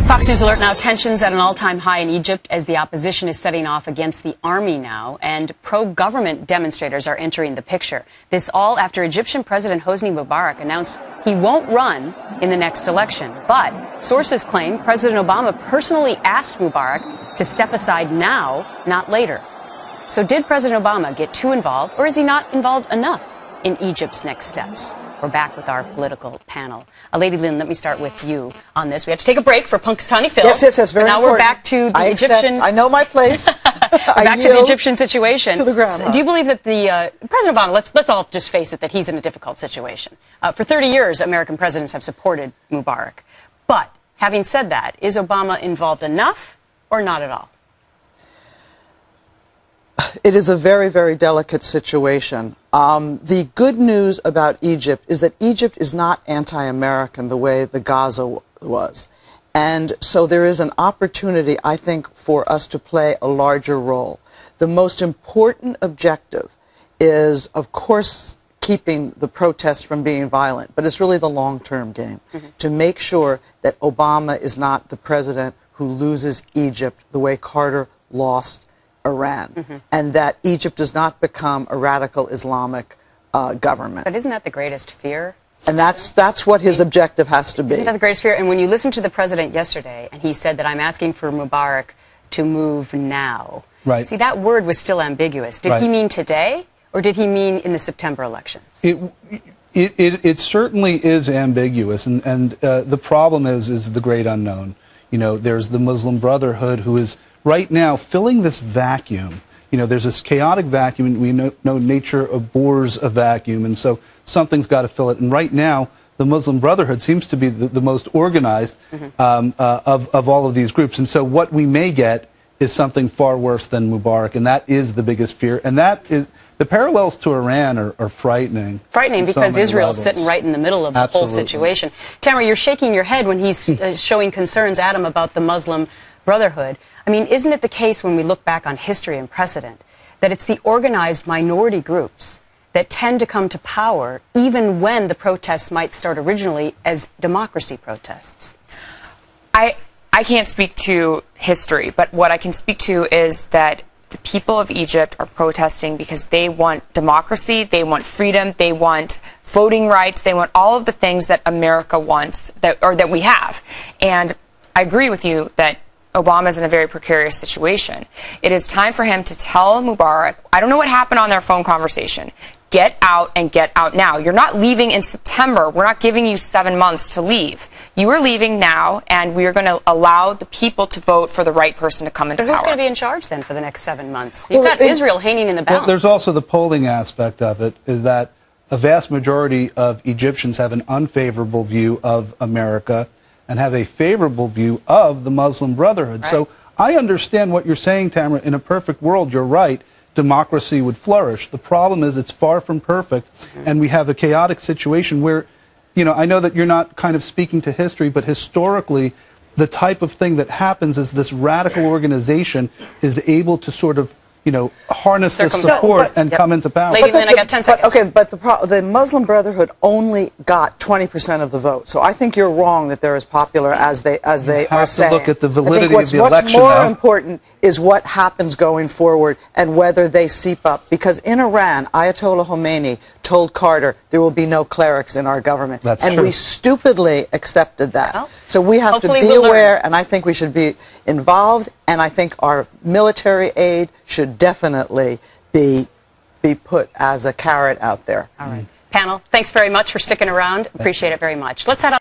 Fox News alert now. Tensions at an all-time high in Egypt as the opposition is setting off against the army now, and pro-government demonstrators are entering the picture. This all after Egyptian President Hosni Mubarak announced he won't run in the next election. But sources claim President Obama personally asked Mubarak to step aside now, not later. So did President Obama get too involved, or is he not involved enough in Egypt's next steps? We're back with our political panel. Lady Lynn, let me start with you on this. We had to take a break for Punxsutawney Phil. Yes, very important. Now we're back to the Egyptian... I know my place. Back to the Egyptian situation. To the ground. So do you believe that the President Obama, let's all just face it, that he's in a difficult situation. For 30 years, American presidents have supported Mubarak. But having said that, is Obama involved enough or not at all? It is a very, very delicate situation. The good news about Egypt is that Egypt is not anti-American the way the Gaza was. And so there is an opportunity, I think, for us to play a larger role. The most important objective is, of course, keeping the protests from being violent, but it's really the long-term game, to make sure that Obama is not the president who loses Egypt the way Carter lost Iran, and that Egypt does not become a radical Islamic government. But isn't that the greatest fear? And that's what his objective has to be. Isn't that the greatest fear? And when you listened to the president yesterday, and he said that I'm asking for Mubarak to move now. Right. See, that word was still ambiguous. Did he mean today, or did he mean in the September elections? It certainly is ambiguous, and the problem is the great unknown. You know, there's the Muslim Brotherhood who is right now filling this vacuum. You know, there's this chaotic vacuum, and we know nature abhors a vacuum, and so something's got to fill it. And right now, the Muslim Brotherhood seems to be the most organized of all of these groups. And so what we may get is something far worse than Mubarak, and that is the biggest fear. And that is, the parallels to Iran are frightening. Frightening because Israel's sitting right in the middle of the whole situation. Tamara, you're shaking your head when he's showing concerns, Adam, about the Muslim Brotherhood. I mean, isn't it the case when we look back on history and precedent that it's the organized minority groups that tend to come to power even when the protests might start originally as democracy protests? I can't speak to history, but what I can speak to is that the people of Egypt are protesting because they want democracy, they want freedom, they want voting rights, they want all of the things that America wants, that we have. And I agree with you that Obama is in a very precarious situation. It is time for him to tell Mubarak, I don't know what happened on their phone conversation, get out and get out now. You're not leaving in September. We're not giving you 7 months to leave. You are leaving now, and we are going to allow the people to vote for the right person to come into power. But who's going to be in charge then for the next 7 months? You've got Israel hanging in the balance. Well, there's also the polling aspect of it, is that a vast majority of Egyptians have an unfavorable view of America and have a favorable view of the Muslim Brotherhood. Right. So I understand what you're saying, Tamara. In a perfect world, you're right. Democracy would flourish. The problem is it's far from perfect, and we have a chaotic situation where, you know, I know that you're not kind of speaking to history, but historically, the type of thing that happens is this radical organization is able to sort of, you know, harness this support and come into power. Lady Lynn, I got 10 seconds. Okay, but the Muslim Brotherhood only got 20% of the vote. So I think you're wrong that they're as popular as they are saying. You have to look at the validity of the election. What's more important is what happens going forward and whether they seep up. Because in Iran, Ayatollah Khomeini told Carter there will be no clerics in our government. That's true. And we stupidly accepted that. Well, so we have to be aware, and I think we should be involved, and I think our military aid should definitely be put as a carrot out there. All right. Panel, thanks very much for sticking around. Appreciate it very much. Let's head on.